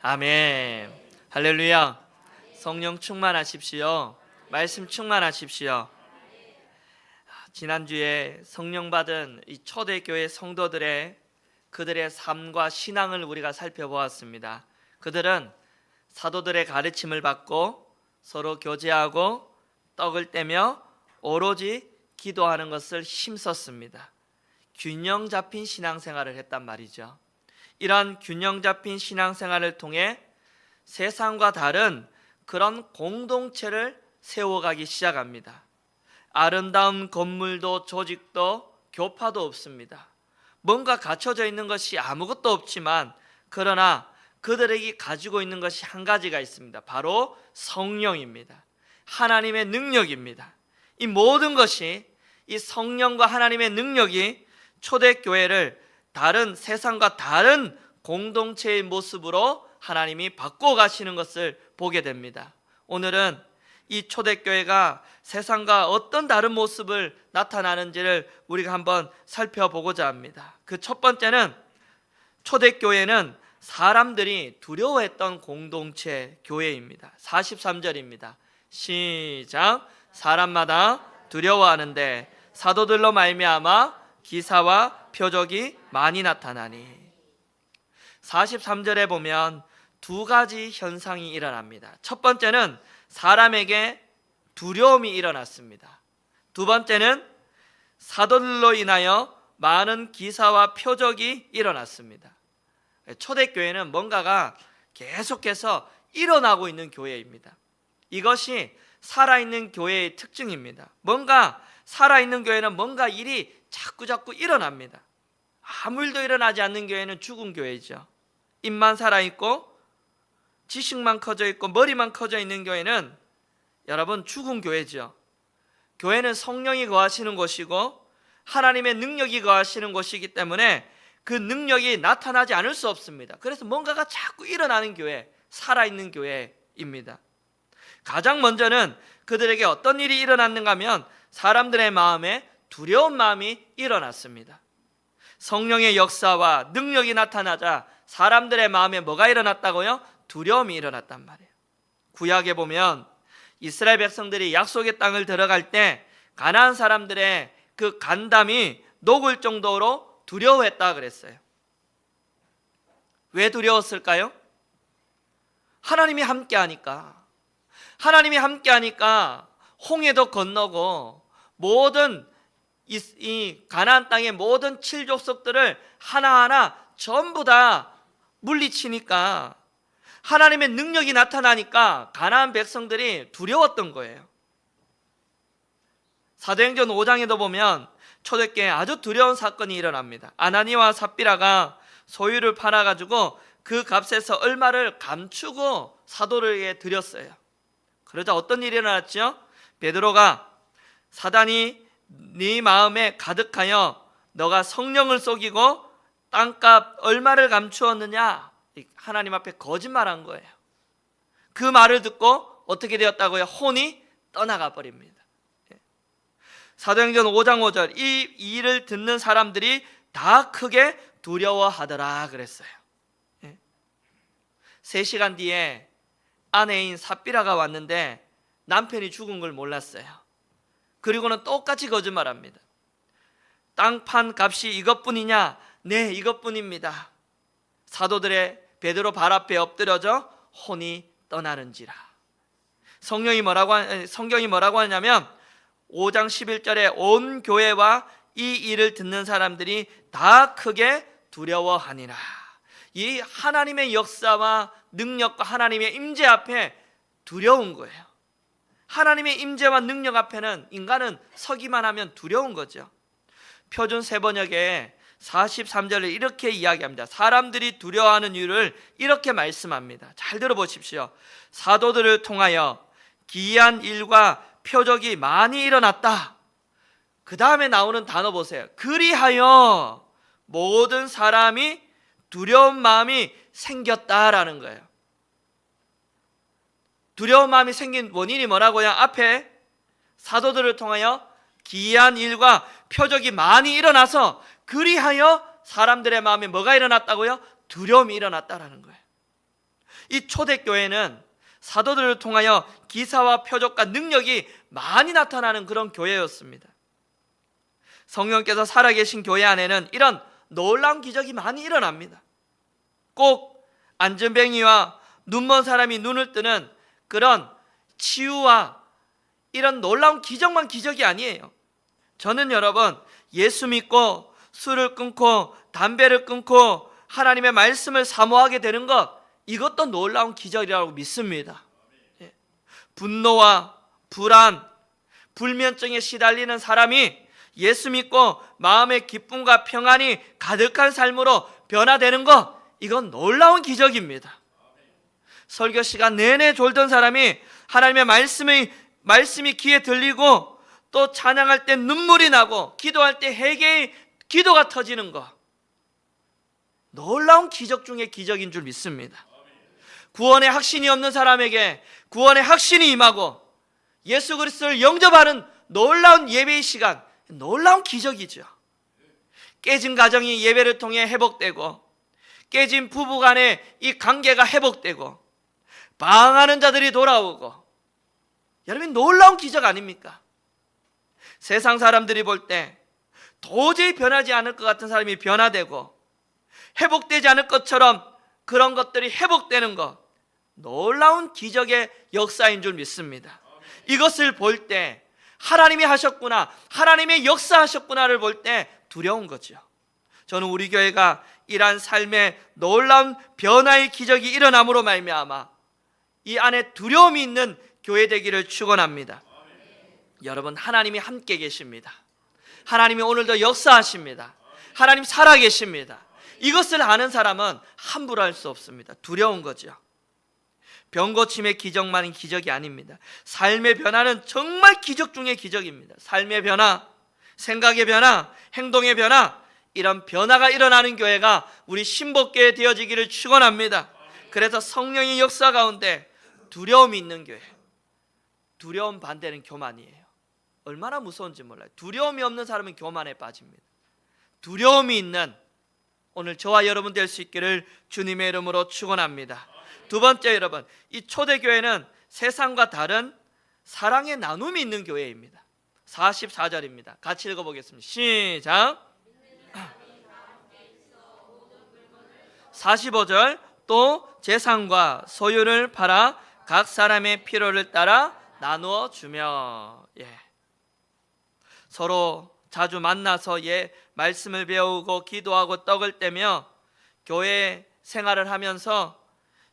아멘. 할렐루야. 성령 충만하십시오. 말씀 충만하십시오. 지난주에 성령 받은 이 초대교회 성도들의 그들의 삶과 신앙을 우리가 살펴보았습니다. 그들은 사도들의 가르침을 받고 서로 교제하고 떡을 떼며 오로지 기도하는 것을 힘썼습니다. 균형 잡힌 신앙생활을 했단 말이죠. 이러한 균형 잡힌 신앙생활을 통해 세상과 다른 그런 공동체를 세워가기 시작합니다. 아름다운 건물도 조직도 교파도 없습니다. 뭔가 갖춰져 있는 것이 아무것도 없지만 그러나 그들에게 가지고 있는 것이 한 가지가 있습니다. 바로 성령입니다. 하나님의 능력입니다. 이 모든 것이 이 성령과 하나님의 능력이 초대교회를 다른 세상과 다른 공동체의 모습으로 하나님이 바꿔가시는 것을 보게 됩니다. 오늘은 이 초대교회가 세상과 어떤 다른 모습을 나타나는지를 우리가 한번 살펴보고자 합니다. 그 첫 번째는 초대교회는 사람들이 두려워했던 공동체 교회입니다. 43절입니다. 시작. 사람마다 두려워하는데 사도들로 말미암아 기사와 표적이 많이 나타나니. 43절에 보면 두 가지 현상이 일어납니다. 첫 번째는 사람에게 두려움이 일어났습니다. 두 번째는 사도들로 인하여 많은 기사와 표적이 일어났습니다. 초대교회는 뭔가가 계속해서 일어나고 있는 교회입니다. 이것이 살아있는 교회의 특징입니다. 뭔가 살아있는 교회는 뭔가 일이 자꾸 일어납니다. 아무 일도 일어나지 않는 교회는 죽은 교회죠. 입만 살아있고 지식만 커져 있고 머리만 커져 있는 교회는 여러분 죽은 교회죠. 교회는 성령이 거하시는 곳이고 하나님의 능력이 거하시는 곳이기 때문에 그 능력이 나타나지 않을 수 없습니다. 그래서 뭔가가 자꾸 일어나는 교회, 살아있는 교회입니다. 가장 먼저는 그들에게 어떤 일이 일어났는가 하면 사람들의 마음에 두려운 마음이 일어났습니다. 성령의 역사와 능력이 나타나자 사람들의 마음에 뭐가 일어났다고요? 두려움이 일어났단 말이에요. 구약에 보면 이스라엘 백성들이 약속의 땅을 들어갈 때 가나안 사람들의 그 간담이 녹을 정도로 두려워했다 그랬어요. 왜 두려웠을까요? 하나님이 함께하니까. 하나님이 함께하니까 홍해도 건너고 모든 이 가나안 땅의 모든 칠족속들을 하나하나 전부 다 물리치니까 하나님의 능력이 나타나니까 가나안 백성들이 두려웠던 거예요. 사도행전 5장에도 보면 초대교회에 아주 두려운 사건이 일어납니다. 아나니와 삽비라가 소유를 팔아가지고 그 값에서 얼마를 감추고 사도들에게 드렸어요. 그러자 어떤 일이 일어났죠? 베드로가 사단이 네 마음에 가득하여 너가 성령을 속이고 땅값 얼마를 감추었느냐? 하나님 앞에 거짓말한 거예요. 그 말을 듣고 어떻게 되었다고요? 혼이 떠나가 버립니다. 사도행전 5장 5절 이 일을 듣는 사람들이 다 크게 두려워하더라 그랬어요. 3시간 뒤에 아내인 삽비라가 왔는데 남편이 죽은 걸 몰랐어요. 그리고는 똑같이 거짓말합니다. 땅 판 값이 이것뿐이냐? 네, 이것뿐입니다. 사도들의 베드로 발 앞에 엎드려져 혼이 떠나는지라. 성경이 뭐라고 하냐면 5장 11절에 온 교회와 이 일을 듣는 사람들이 다 크게 두려워하니라. 이 하나님의 역사와 능력과 하나님의 임재 앞에 두려운 거예요. 하나님의 임재와 능력 앞에는 인간은 서기만 하면 두려운 거죠. 표준 세번역에 43절을 이렇게 이야기합니다. 사람들이 두려워하는 이유를 이렇게 말씀합니다. 잘 들어보십시오. 사도들을 통하여 기이한 일과 표적이 많이 일어났다. 그 다음에 나오는 단어 보세요. 그리하여 모든 사람이 두려운 마음이 생겼다라는 거예요. 두려운 마음이 생긴 원인이 뭐라고요? 앞에 사도들을 통하여 기이한 일과 표적이 많이 일어나서 그리하여 사람들의 마음에 뭐가 일어났다고요? 두려움이 일어났다라는 거예요. 이 초대교회는 사도들을 통하여 기사와 표적과 능력이 많이 나타나는 그런 교회였습니다. 성령께서 살아계신 교회 안에는 이런 놀라운 기적이 많이 일어납니다. 꼭 안전뱅이와 눈먼 사람이 눈을 뜨는 그런 치유와 이런 놀라운 기적만 기적이 아니에요. 저는 여러분, 예수 믿고 술을 끊고 담배를 끊고 하나님의 말씀을 사모하게 되는 것, 이것도 놀라운 기적이라고 믿습니다. 분노와 불안, 불면증에 시달리는 사람이 예수 믿고 마음의 기쁨과 평안이 가득한 삶으로 변화되는 것, 이건 놀라운 기적입니다. 설교 시간 내내 졸던 사람이 하나님의 말씀이 귀에 들리고 또 찬양할 때 눈물이 나고 기도할 때 회개의 기도가 터지는 것, 놀라운 기적 중에 기적인 줄 믿습니다. 구원의 확신이 없는 사람에게 구원의 확신이 임하고 예수 그리스도를 영접하는 놀라운 예배의 시간, 놀라운 기적이죠. 깨진 가정이 예배를 통해 회복되고, 깨진 부부 간의 이 관계가 회복되고, 방황하는 자들이 돌아오고, 여러분 놀라운 기적 아닙니까? 세상 사람들이 볼 때 도저히 변하지 않을 것 같은 사람이 변화되고, 회복되지 않을 것처럼 그런 것들이 회복되는 것, 놀라운 기적의 역사인 줄 믿습니다. 이것을 볼 때 하나님이 하셨구나, 하나님의 역사하셨구나를 볼 때 두려운 거죠. 저는 우리 교회가 이러한 삶의 놀라운 변화의 기적이 일어남으로 말미암아 이 안에 두려움이 있는 교회 되기를 축원합니다. 여러분, 하나님이 함께 계십니다. 하나님이 오늘도 역사하십니다. 하나님 살아계십니다. 이것을 아는 사람은 함부로 할 수 없습니다. 두려운 거죠. 병고침의 기적만은 기적이 아닙니다. 삶의 변화는 정말 기적 중의 기적입니다. 삶의 변화, 생각의 변화, 행동의 변화, 이런 변화가 일어나는 교회가 우리 신복교회 되어지기를 축원합니다. 그래서 성령의 역사 가운데 두려움이 있는 교회, 두려움 반대는 교만이에요. 얼마나 무서운지 몰라요. 두려움이 없는 사람은 교만에 빠집니다. 두려움이 있는 오늘 저와 여러분 될 수 있기를 주님의 이름으로 축원합니다. 두 번째, 여러분, 이 초대교회는 세상과 다른 사랑의 나눔이 있는 교회입니다. 44절입니다. 같이 읽어보겠습니다. 시작. 45절, 또 재산과 소유를 팔아 각 사람의 필요를 따라 나누어 주며. 서로 자주 만나서 말씀을 배우고 기도하고 떡을 떼며 교회 생활을 하면서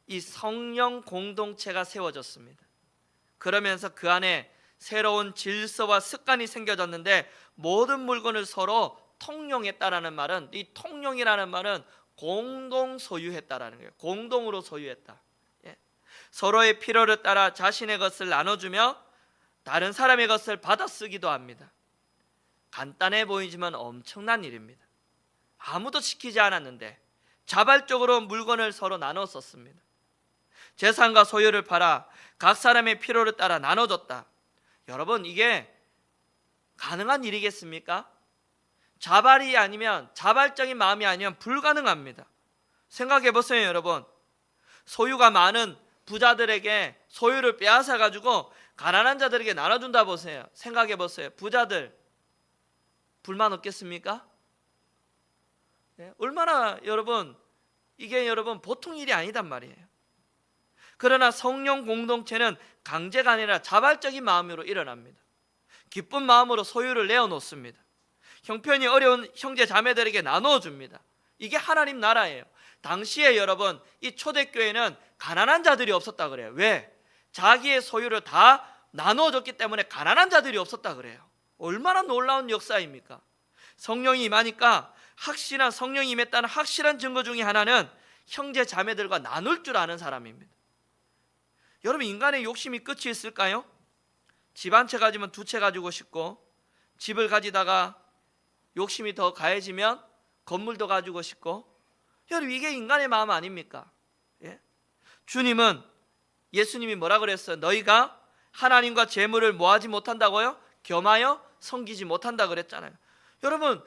이 성령 공동체가 세워졌습니다. 그러면서 그 안에 새로운 질서와 습관이 생겨졌는데, 모든 물건을 서로 통용했다라는 말은, 이 통용이라는 말은 공동 소유했다라는 거예요. 공동으로 소유했다. 서로의 필요를 따라 자신의 것을 나눠주며 다른 사람의 것을 받아 쓰기도 합니다. 간단해 보이지만 엄청난 일입니다. 아무도 시키지 않았는데 자발적으로 물건을 서로 나눠 썼습니다. 재산과 소유를 팔아 각 사람의 필요를 따라 나눠줬다. 여러분, 이게 가능한 일이겠습니까? 자발이 아니면, 자발적인 마음이 아니면 불가능합니다. 생각해 보세요. 여러분, 소유가 많은 부자들에게 소유를 빼앗아 가지고 가난한 자들에게 나눠준다 보세요. 생각해 보세요. 부자들 불만 없겠습니까? 얼마나, 여러분, 이게 여러분 보통 일이 아니단 말이에요. 그러나 성령 공동체는 강제가 아니라 자발적인 마음으로 일어납니다. 기쁜 마음으로 소유를 내어놓습니다. 형편이 어려운 형제 자매들에게 나누어 줍니다. 이게 하나님 나라예요. 당시에 여러분, 이 초대교회는 가난한 자들이 없었다 그래요. 왜? 자기의 소유를 다 나누어 줬기 때문에 가난한 자들이 없었다 그래요. 얼마나 놀라운 역사입니까? 성령이 임하니까, 확실한, 성령이 임했다는 확실한 증거 중에 하나는 형제 자매들과 나눌 줄 아는 사람입니다. 여러분, 인간의 욕심이 끝이 있을까요? 집 한 채 가지면 두 채 가지고 싶고, 집을 가지다가 욕심이 더 가해지면 건물도 가지고 싶고, 여러분, 이게 인간의 마음 아닙니까? 주님은, 예수님이 뭐라 그랬어요? 너희가 하나님과 재물을 모하지 못한다고요? 겸하여 섬기지 못한다 그랬잖아요. 여러분,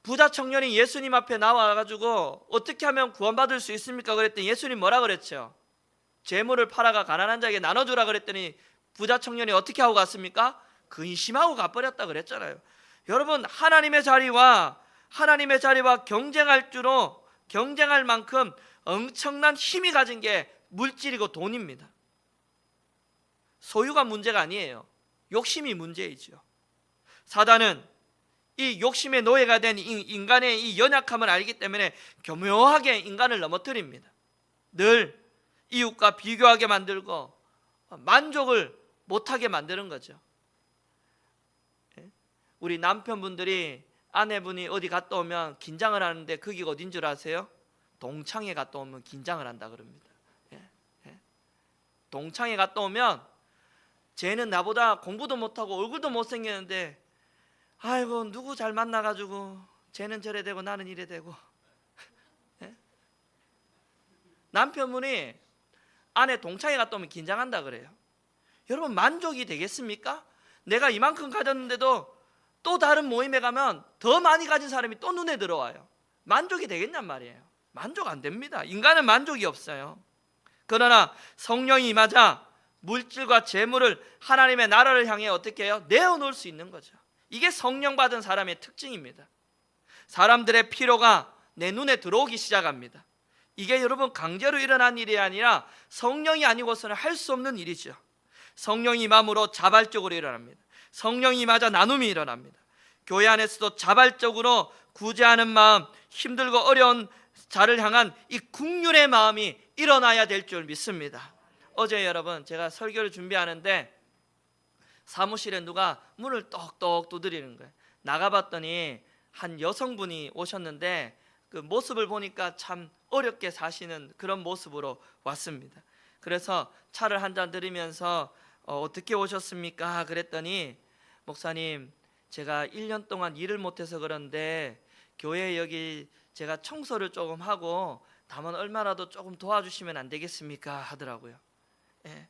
부자 청년이 예수님 앞에 나와가지고 어떻게 하면 구원받을 수 있습니까? 그랬더니 예수님 뭐라 그랬죠? 재물을 팔아가 가난한 자에게 나눠주라 그랬더니 부자 청년이 어떻게 하고 갔습니까? 근심하고 가버렸다 그랬잖아요. 여러분, 하나님의 자리와 경쟁할 만큼 엄청난 힘이 가진 게 물질이고 돈입니다. 소유가 문제가 아니에요. 욕심이 문제이죠. 사단은 이 욕심의 노예가 된 인간의 이 연약함을 알기 때문에 교묘하게 인간을 넘어뜨립니다. 늘 이웃과 비교하게 만들고 만족을 못하게 만드는 거죠. 우리 남편분들이 아내분이 어디 갔다 오면 긴장을 하는데 거기가 어딘 줄 아세요? 동창회 갔다 오면 긴장을 한다 그럽니다. 동창회 갔다 오면 쟤는 나보다 공부도 못하고 얼굴도 못생겼는데 아이고 누구 잘 만나가지고 쟤는 저래 되고 나는 이래 되고. 남편분이 아내 동창회 갔다 오면 긴장한다 그래요. 여러분, 만족이 되겠습니까? 내가 이만큼 가졌는데도 또 다른 모임에 가면 더 많이 가진 사람이 또 눈에 들어와요. 만족이 되겠냔 말이에요. 만족 안 됩니다. 인간은 만족이 없어요. 그러나 성령이 임하자 물질과 재물을 하나님의 나라를 향해 어떻게 해요? 내어놓을 수 있는 거죠. 이게 성령 받은 사람의 특징입니다. 사람들의 필요가 내 눈에 들어오기 시작합니다. 이게 여러분 강제로 일어난 일이 아니라 성령이 아니고서는 할 수 없는 일이죠. 성령이 임함으로 자발적으로 일어납니다. 성령이 임하자 나눔이 일어납니다. 교회 안에서도 자발적으로 구제하는 마음, 힘들고 어려운 자를 향한 이 긍휼의 마음이 일어나야 될 줄 믿습니다. 어제 여러분 제가 설교를 준비하는데 사무실에 누가 문을 똑똑 두드리는 거예요. 나가봤더니 한 여성분이 오셨는데 그 모습을 보니까 참 어렵게 사시는 그런 모습으로 왔습니다. 그래서 차를 한 잔 드리면서 어떻게 오셨습니까? 그랬더니 목사님, 제가 1년 동안 일을 못해서 그런데 교회 여기 제가 청소를 조금 하고 다만 얼마라도 조금 도와주시면 안 되겠습니까? 하더라고요. 예.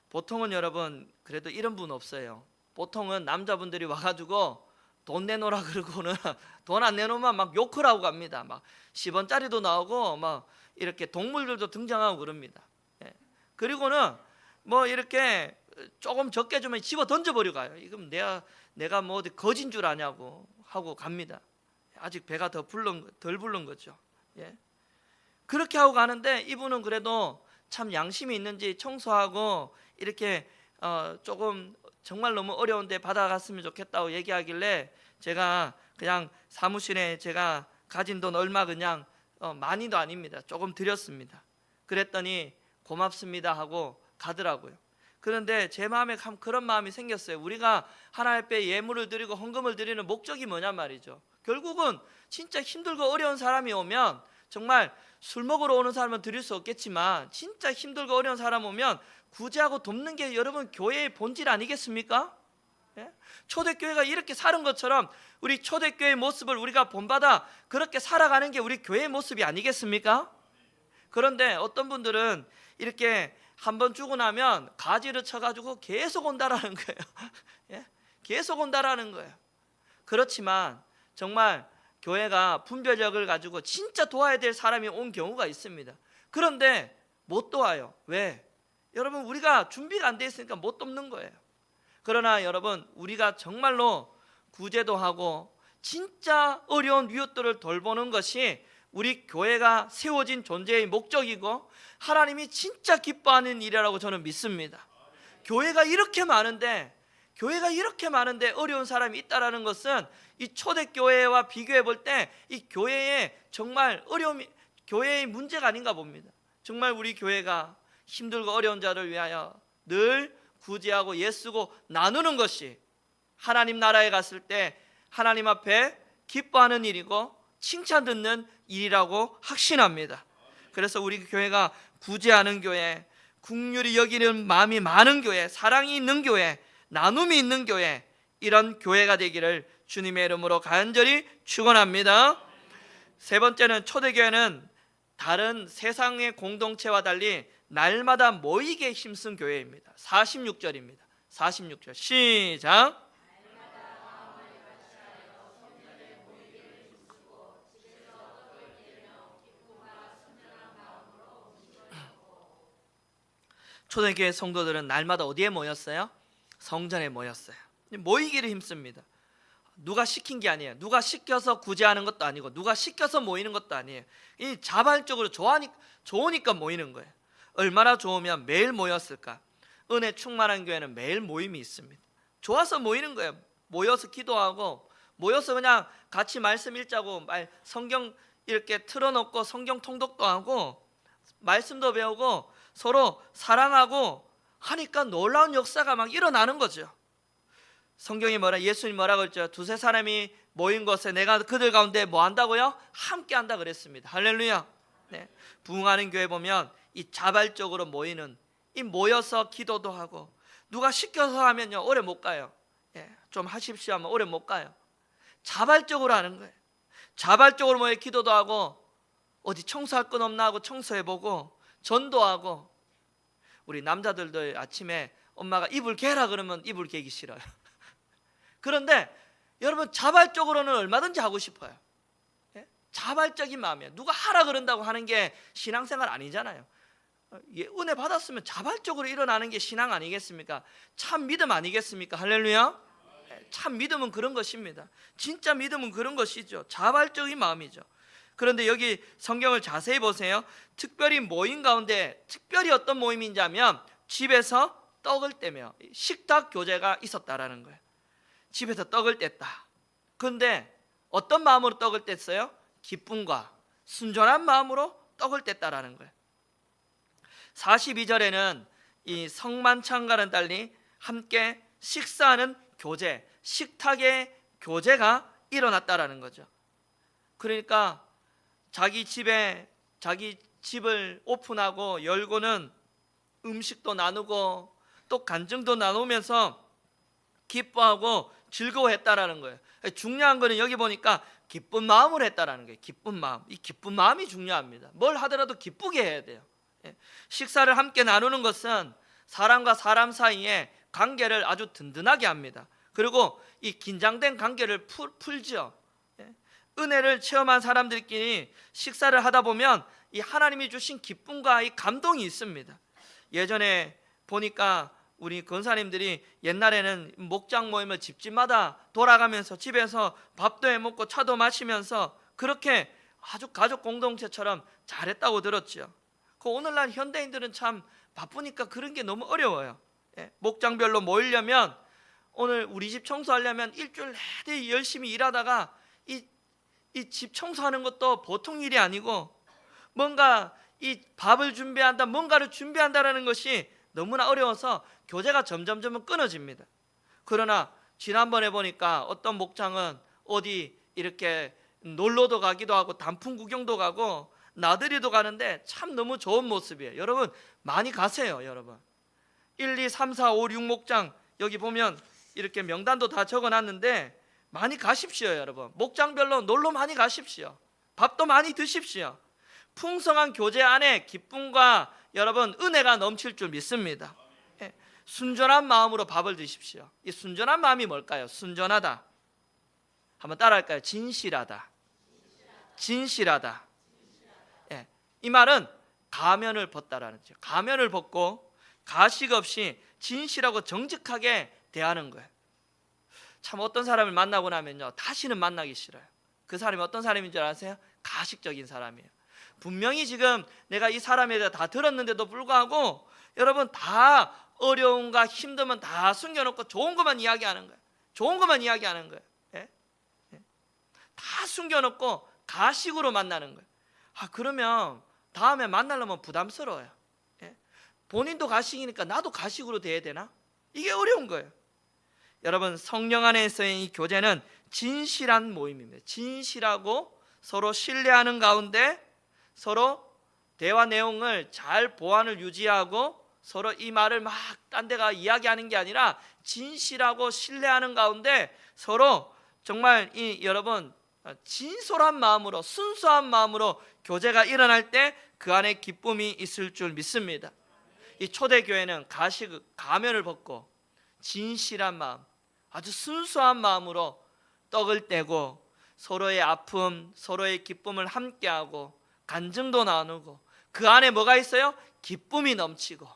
보통은 여러분 그래도 이런 분 없어요. 보통은 남자분들이 와가지고 돈 내놓으라 그러고는 돈 안 내놓으면 막 욕을 하고 갑니다. 막 10원짜리도 나오고 막 이렇게 동물들도 등장하고 그럽니다. 예. 그리고는 뭐 이렇게 조금 적게 주면 집어 던져버리고 가요. 이건 내가 뭐 어디 거진 줄 아냐고 하고 갑니다. 아직 배가 덜 부른 거죠. 예. 그렇게 하고 가는데 이분은 그래도 참 양심이 있는지 청소하고 이렇게 조금 정말 너무 어려운데 받아갔으면 좋겠다고 얘기하길래 제가 그냥 사무실에 제가 가진 돈 얼마 그냥 많이도 아닙니다. 조금 드렸습니다. 그랬더니 고맙습니다 하고 가더라고요. 그런데 제 마음에 그런 마음이 생겼어요. 우리가 하나님 앞에 예물을 드리고 헌금을 드리는 목적이 뭐냐 말이죠. 결국은 진짜 힘들고 어려운 사람이 오면 정말 술 먹으러 오는 사람은 드릴 수 없겠지만 진짜 힘들고 어려운 사람 오면 구제하고 돕는 게 여러분 교회의 본질 아니겠습니까? 예? 초대교회가 이렇게 사는 것처럼 우리 초대교회의 모습을 우리가 본받아 그렇게 살아가는 게 우리 교회의 모습이 아니겠습니까? 그런데 어떤 분들은 이렇게 한번 주고 나면 가지를 쳐가지고 계속 온다라는 거예요. 예? 계속 온다라는 거예요. 그렇지만 정말 교회가 분별력을 가지고 진짜 도와야 될 사람이 온 경우가 있습니다. 그런데 못 도와요. 왜? 여러분 우리가 준비가 안 돼 있으니까 못 돕는 거예요. 그러나 여러분 우리가 정말로 구제도 하고 진짜 어려운 이웃들을 돌보는 것이 우리 교회가 세워진 존재의 목적이고 하나님이 진짜 기뻐하는 일이라고 저는 믿습니다. 교회가 이렇게 많은데 어려운 사람이 있다라는 것은 이 초대교회와 비교해 볼 때 이 교회의 정말 어려움이 교회의 문제가 아닌가 봅니다. 정말 우리 교회가 힘들고 어려운 자를 위하여 늘 구제하고 애쓰고 나누는 것이 하나님 나라에 갔을 때 하나님 앞에 기뻐하는 일이고 칭찬 듣는 일이라고 확신합니다. 그래서 우리 교회가 구제하는 교회, 긍휼히 여기는 마음이 많은 교회, 사랑이 있는 교회, 나눔이 있는 교회, 이런 교회가 되기를 주님의 이름으로 간절히 축원합니다. 세 번째는 초대교회는 다른 세상의 공동체와 달리 날마다 모이게 힘쓴 교회입니다. 46절입니다. 46절 시작. 초대교회 성도들은 날마다 어디에 모였어요? 성전에 모였어요. 모이기를 힘씁니다. 누가 시킨 게 아니에요. 누가 시켜서 구제하는 것도 아니고 누가 시켜서 모이는 것도 아니에요. 이 자발적으로 좋으니까 모이는 거예요. 얼마나 좋으면 매일 모였을까? 은혜 충만한 교회는 매일 모임이 있습니다. 좋아서 모이는 거예요. 모여서 기도하고 모여서 그냥 같이 말씀 읽자고 성경 이렇게 틀어놓고 성경 통독도 하고 말씀도 배우고 서로 사랑하고 하니까 놀라운 역사가 막 일어나는 거죠. 성경이 예수님 뭐라고 했죠? 두세 사람이 모인 곳에 내가 그들 가운데 뭐 한다고요? 함께 한다 그랬습니다. 할렐루야. 네. 부흥하는 교회 보면 이 자발적으로 모이는, 이 모여서 기도도 하고, 누가 시켜서 하면요 오래 못 가요. 좀 하십시오 하면 오래 못 가요. 자발적으로 하는 거예요. 자발적으로 모여 기도도 하고, 어디 청소할 건 없나 하고 청소해보고, 전도하고. 우리 남자들도 아침에 엄마가 이불 개라 그러면 이불 개기 싫어요. 그런데 여러분 자발적으로는 얼마든지 하고 싶어요. 자발적인 마음이에요. 누가 하라 그런다고 하는 게 신앙생활 아니잖아요. 은혜 받았으면 자발적으로 일어나는 게 신앙 아니겠습니까? 참 믿음 아니겠습니까? 할렐루야. 참 믿음은 그런 것입니다. 진짜 믿음은 그런 것이죠. 자발적인 마음이죠. 그런데 여기 성경을 자세히 보세요. 특별히 모임 가운데 특별히 어떤 모임인지 하면 집에서 떡을 떼며 식탁 교제가 있었다라는 거예요. 집에서 떡을 뗐다. 그런데 어떤 마음으로 떡을 뗐어요? 기쁨과 순전한 마음으로 떡을 뗐다라는 거예요. 42절에는 이 성만찬과는 달리 함께 식사하는 교제, 식탁의 교제가 일어났다라는 거죠. 그러니까 자기 집을 오픈하고 열고는 음식도 나누고 또 간증도 나누면서 기뻐하고 즐거워했다라는 거예요. 중요한 거는 여기 보니까 기쁜 마음으로 했다라는 거예요. 기쁜 마음. 이 기쁜 마음이 중요합니다. 뭘 하더라도 기쁘게 해야 돼요. 식사를 함께 나누는 것은 사람과 사람 사이에 관계를 아주 든든하게 합니다. 그리고 이 긴장된 관계를 풀죠. 은혜를 체험한 사람들끼리 식사를 하다 보면 이 하나님이 주신 기쁨과 이 감동이 있습니다. 예전에 보니까 우리 권사님들이 옛날에는 목장 모임을 집집마다 돌아가면서 집에서 밥도 해먹고 차도 마시면서 그렇게 아주 가족 공동체처럼 잘했다고 들었죠. 오늘날 현대인들은 참 바쁘니까 그런 게 너무 어려워요. 목장별로 모이려면, 오늘 우리 집 청소하려면 일주일 내내 열심히 일하다가 이 집 청소하는 것도 보통 일이 아니고, 뭔가 이 밥을 준비한다, 뭔가를 준비한다라는 것이 너무나 어려워서 교제가 점점 끊어집니다. 그러나 지난번에 보니까 어떤 목장은 어디 이렇게 놀러도 가기도 하고 단풍 구경도 가고 나들이도 가는데 참 너무 좋은 모습이에요. 여러분 많이 가세요. 여러분 1, 2, 3, 4, 5, 6 목장 여기 보면 이렇게 명단도 다 적어놨는데 많이 가십시오. 여러분 목장별로 놀러 많이 가십시오. 밥도 많이 드십시오. 풍성한 교제 안에 기쁨과 여러분 은혜가 넘칠 줄 믿습니다. 순전한 마음으로 밥을 드십시오. 이 순전한 마음이 뭘까요? 순전하다. 한번 따라할까요? 진실하다. 진실하다. 이 말은 가면을 벗다라는 거죠. 가면을 벗고 가식 없이 진실하고 정직하게 대하는 거예요. 참 어떤 사람을 만나고 나면요 다시는 만나기 싫어요. 그 사람이 어떤 사람인 줄 아세요? 가식적인 사람이에요. 분명히 지금 내가 이 사람에 대해 다 들었는데도 불구하고 여러분 다 어려움과 힘듦은 다 숨겨놓고 좋은 것만 이야기하는 거예요. 좋은 것만 이야기하는 거예요. 다 숨겨놓고 가식으로 만나는 거예요. 그러면 다음에 만나려면 부담스러워요. 본인도 가식이니까 나도 가식으로 대해야 되나? 이게 어려운 거예요. 여러분 성령 안에서의 이 교제는 진실한 모임입니다. 진실하고 서로 신뢰하는 가운데 서로 대화 내용을 잘 보완을 유지하고 서로 이 말을 막 딴 데가 이야기하는 게 아니라 진실하고 신뢰하는 가운데 서로 정말 여러분 진솔한 마음으로 순수한 마음으로 교제가 일어날 때 그 안에 기쁨이 있을 줄 믿습니다. 이 초대교회는 가면을 벗고 진실한 마음, 아주 순수한 마음으로 떡을 떼고 서로의 아픔, 서로의 기쁨을 함께하고 간증도 나누고 그 안에 뭐가 있어요? 기쁨이 넘치고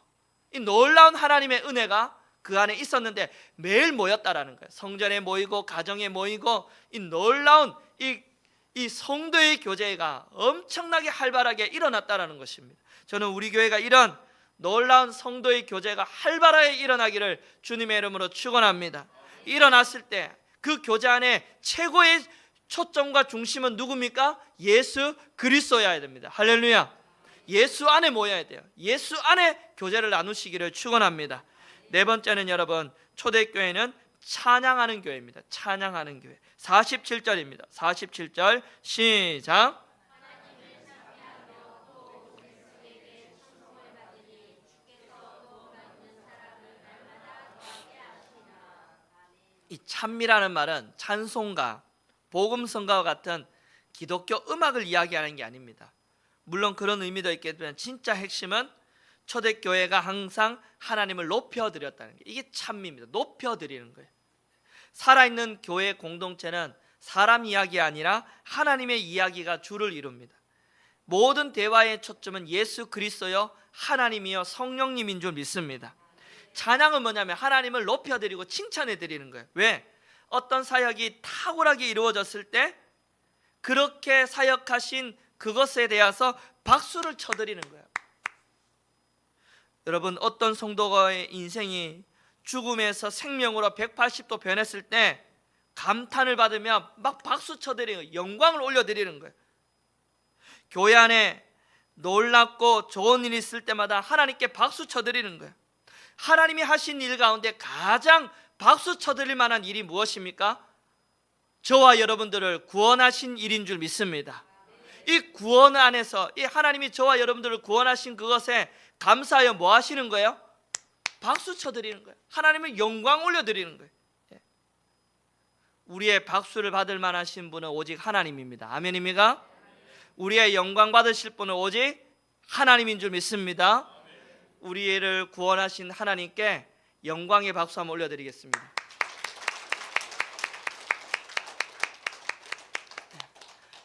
이 놀라운 하나님의 은혜가 그 안에 있었는데 매일 모였다라는 거예요. 성전에 모이고 가정에 모이고 이 놀라운 이 성도의 교제가 엄청나게 활발하게 일어났다라는 것입니다. 저는 우리 교회가 이런 놀라운 성도의 교제가 활발하게 일어나기를 주님의 이름으로 축원합니다. 일어났을 때 그 교제 안에 최고의 초점과 중심은 누굽니까? 예수 그리스도여야 됩니다. 할렐루야. 예수 안에 모여야 돼요. 예수 안에 교제를 나누시기를 축원합니다. 네 번째는 여러분, 초대교회는 찬양하는 교회입니다. 찬양하는 교회. 47절입니다. 47절 시작. 이 찬미라는 말은 찬송가, 복음성가와 같은 기독교 음악을 이야기하는 게 아닙니다. 물론 그런 의미도 있겠지만 진짜 핵심은 초대교회가 항상 하나님을 높여드렸다는 게, 이게 찬미입니다. 높여드리는 거예요. 살아있는 교회 공동체는 사람 이야기가 아니라 하나님의 이야기가 주를 이룹니다. 모든 대화의 초점은 예수 그리스도여 하나님이여 성령님인 줄 믿습니다. 찬양은 뭐냐면 하나님을 높여드리고 칭찬해드리는 거예요. 왜? 어떤 사역이 탁월하게 이루어졌을 때 그렇게 사역하신 그것에 대해서 박수를 쳐드리는 거예요. 여러분, 어떤 성도의 인생이 죽음에서 생명으로 180도 변했을 때 감탄을 받으며 막 박수 쳐드리는 거예요. 영광을 올려드리는 거예요. 교회 안에 놀랍고 좋은 일이 있을 때마다 하나님께 박수 쳐드리는 거예요. 하나님이 하신 일 가운데 가장 박수 쳐드릴 만한 일이 무엇입니까? 저와 여러분들을 구원하신 일인 줄 믿습니다. 이 구원 안에서 이 하나님이 저와 여러분들을 구원하신 그것에 감사하여 뭐 하시는 거예요? 박수 쳐드리는 거예요. 하나님을 영광 올려드리는 거예요. 우리의 박수를 받을 만하신 분은 오직 하나님입니다. 아멘입니까? 우리의 영광 받으실 분은 오직 하나님인 줄 믿습니다. 우리를 구원하신 하나님께 영광의 박수 한번 올려드리겠습니다.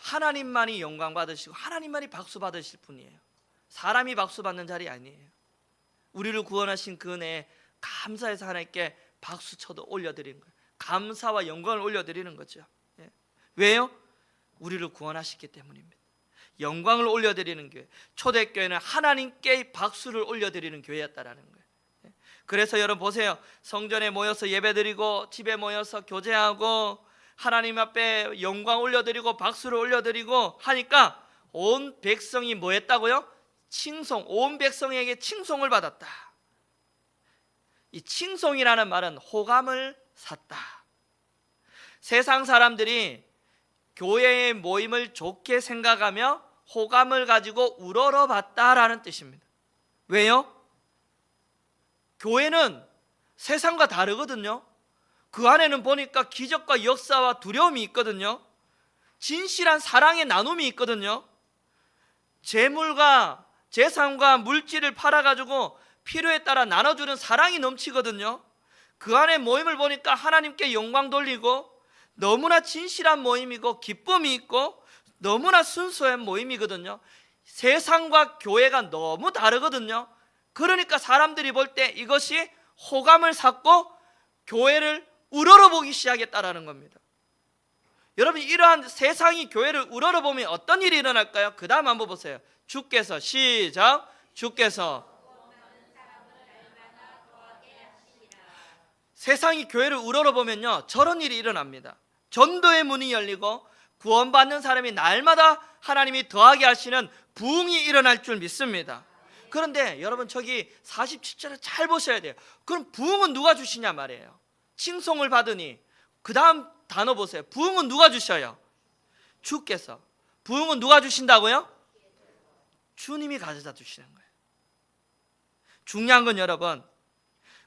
하나님만이 영광 받으시고 하나님만이 박수 받으실 분이에요. 사람이 박수 받는 자리 아니에요. 우리를 구원하신 그 은혜에 감사해서 하나님께 박수 쳐도 올려드리는 거예요. 감사와 영광을 올려드리는 거죠. 왜요? 우리를 구원하셨기 때문입니다. 영광을 올려드리는 교회, 초대교회는 하나님께 박수를 올려드리는 교회였다라는 거예요. 그래서 여러분 보세요. 성전에 모여서 예배드리고 집에 모여서 교제하고 하나님 앞에 영광 올려드리고 박수를 올려드리고 하니까 온 백성이 뭐 했다고요? 칭송, 온 백성에게 칭송을 받았다. 이 칭송이라는 말은 호감을 샀다. 세상 사람들이 교회의 모임을 좋게 생각하며 호감을 가지고 우러러봤다라는 뜻입니다. 왜요? 교회는 세상과 다르거든요. 그 안에는 보니까 기적과 역사와 두려움이 있거든요. 진실한 사랑의 나눔이 있거든요. 재물과 재산과 물질을 팔아가지고 필요에 따라 나눠주는 사랑이 넘치거든요. 그 안에 모임을 보니까 하나님께 영광 돌리고 너무나 진실한 모임이고 기쁨이 있고 너무나 순수한 모임이거든요. 세상과 교회가 너무 다르거든요. 그러니까 사람들이 볼 때 이것이 호감을 샀고 교회를 우러러보기 시작했다라는 겁니다. 여러분, 이러한 세상이 교회를 우러러보면 어떤 일이 일어날까요? 그 다음 한번 보세요. 주께서 시작. 주께서 세상이 교회를 우러러보면요 저런 일이 일어납니다. 전도의 문이 열리고 구원받는 사람이 날마다 하나님이 더하게 하시는 부흥이 일어날 줄 믿습니다. 그런데 여러분 저기 47절을 잘 보셔야 돼요. 그럼 부흥은 누가 주시냐 말이에요. 칭송을 받으니 그 다음 단어 보세요. 부흥은 누가 주셔요? 주께서. 부흥은 누가 주신다고요? 주님이 가져다 주시는 거예요. 중요한 건 여러분,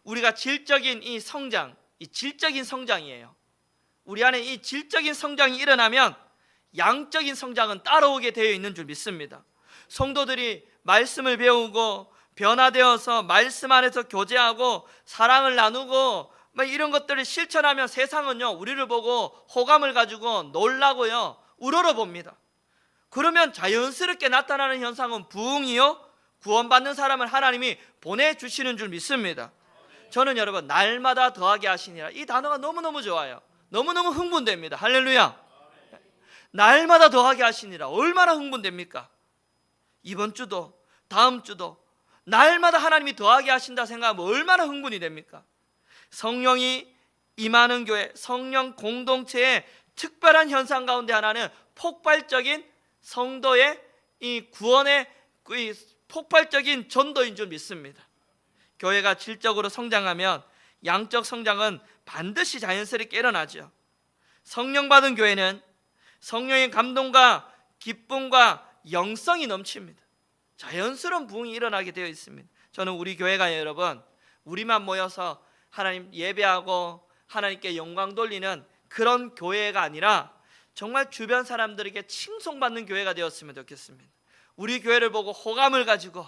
우리가 질적인 이 성장, 이 질적인 성장이에요. 우리 안에 이 질적인 성장이 일어나면 양적인 성장은 따라오게 되어 있는 줄 믿습니다. 성도들이 말씀을 배우고 변화되어서 말씀 안에서 교제하고 사랑을 나누고 이런 것들을 실천하면 세상은요 우리를 보고 호감을 가지고 놀라고요 우러러봅니다. 그러면 자연스럽게 나타나는 현상은 부흥이요 구원받는 사람을 하나님이 보내주시는 줄 믿습니다. 저는 여러분 날마다 더하게 하시니라, 이 단어가 너무너무 좋아요. 너무너무 흥분됩니다. 할렐루야. 날마다 더하게 하시니라, 얼마나 흥분됩니까? 이번 주도 다음 주도 날마다 하나님이 더하게 하신다 생각하면 얼마나 흥분이 됩니까? 성령이 임하는 교회, 성령 공동체의 특별한 현상 가운데 하나는 폭발적인 성도의 이 구원의 이 폭발적인 전도인 줄 믿습니다. 교회가 질적으로 성장하면 양적 성장은 반드시 자연스럽게 일어나죠. 성령 받은 교회는 성령의 감동과 기쁨과 영성이 넘칩니다. 자연스러운 부흥이 일어나게 되어 있습니다. 저는 우리 교회가 여러분, 우리만 모여서 하나님 예배하고 하나님께 영광 돌리는 그런 교회가 아니라 정말 주변 사람들에게 칭송받는 교회가 되었으면 좋겠습니다. 우리 교회를 보고 호감을 가지고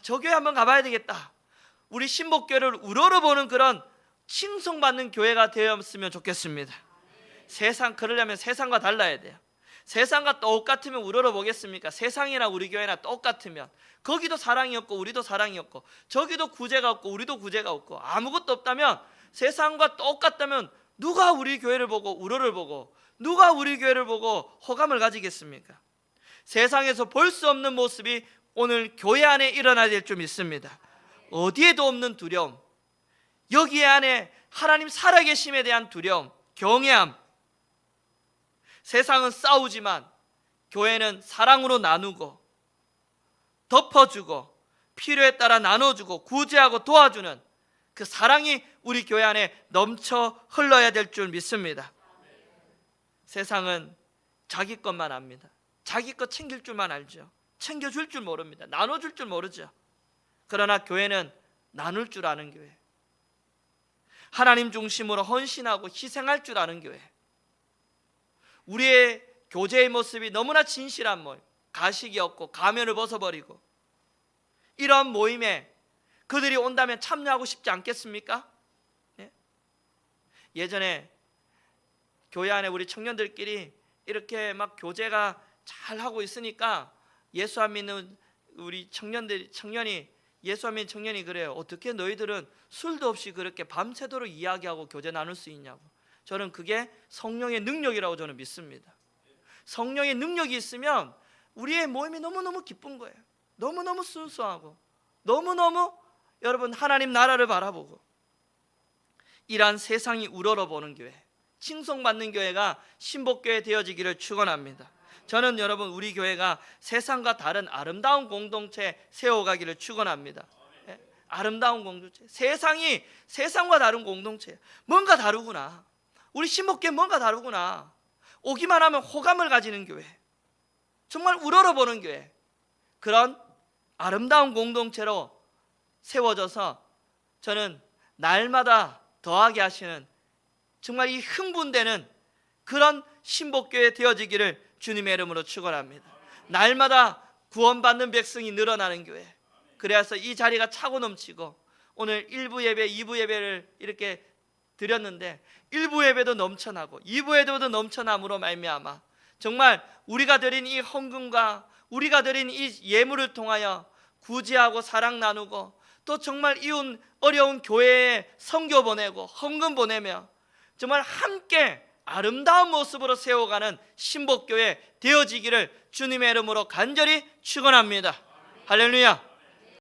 저 교회 한번 가봐야 되겠다, 우리 신복교회를 우러러보는 그런 칭송받는 교회가 되었으면 좋겠습니다. 그러려면 세상과 달라야 돼요. 세상과 똑같으면 우러러보겠습니까? 세상이나 우리 교회나 똑같으면 거기도 사랑이 없고 우리도 사랑이 없고, 저기도 구제가 없고 우리도 구제가 없고, 아무것도 없다면, 세상과 똑같다면 누가 우리 교회를 보고 우러를 보고, 누가 우리 교회를 보고 호감을 가지겠습니까? 세상에서 볼 수 없는 모습이 오늘 교회 안에 일어나야 될 줄 믿습니다. 어디에도 없는 두려움, 여기 안에 하나님 살아계심에 대한 두려움, 경외함. 세상은 싸우지만 교회는 사랑으로 나누고 덮어주고 필요에 따라 나눠주고 구제하고 도와주는 그 사랑이 우리 교회 안에 넘쳐 흘러야 될 줄 믿습니다. 세상은 자기 것만 압니다. 자기 것 챙길 줄만 알죠. 챙겨줄 줄 모릅니다. 나눠줄 줄 모르죠. 그러나 교회는 나눌 줄 아는 교회, 하나님 중심으로 헌신하고 희생할 줄 아는 교회, 우리의 교제의 모습이 너무나 진실한 모임, 가식이 없고 가면을 벗어버리고, 이런 모임에 그들이 온다면 참여하고 싶지 않겠습니까? 예? 예전에 교회 안에 우리 청년들끼리 이렇게 막 교제가 잘 하고 있으니까 예수 안 믿는 우리 청년이 예수 안 믿는 청년이 그래요. 어떻게 너희들은 술도 없이 그렇게 밤새도록 이야기하고 교제 나눌 수 있냐고. 저는 그게 성령의 능력이라고 저는 믿습니다. 성령의 능력이 있으면 우리의 모임이 너무너무 기쁜 거예요. 너무너무 순수하고 너무너무 여러분 하나님 나라를 바라보고, 이러한 세상이 우러러보는 교회, 칭송받는 교회가 신복교회 되어지기를 축원합니다. 저는 여러분 우리 교회가 세상과 다른 아름다운 공동체 세워가기를 축원합니다. 아름다운 공동체, 세상이 세상과 다른 공동체, 뭔가 다르구나, 우리 신복교회 뭔가 다르구나, 오기만 하면 호감을 가지는 교회, 정말 우러러보는 교회, 그런 아름다운 공동체로 세워져서 저는 날마다 더하게 하시는 정말 이 흥분되는 그런 신복교회 되어지기를 주님의 이름으로 축원합니다. 날마다 구원받는 백성이 늘어나는 교회, 그래서 이 자리가 차고 넘치고, 오늘 1부 예배, 2부 예배를 이렇게 드렸는데 1부 예배도 넘쳐나고 2부 예배도 넘쳐남으로 말미암아 정말 우리가 드린 이 헌금과 우리가 드린 이 예물을 통하여 구제하고 사랑 나누고, 또 정말 이웃 어려운 교회에 선교 보내고 헌금 보내며 정말 함께 아름다운 모습으로 세워가는 신복교회 되어지기를 주님의 이름으로 간절히 축원합니다. 할렐루야.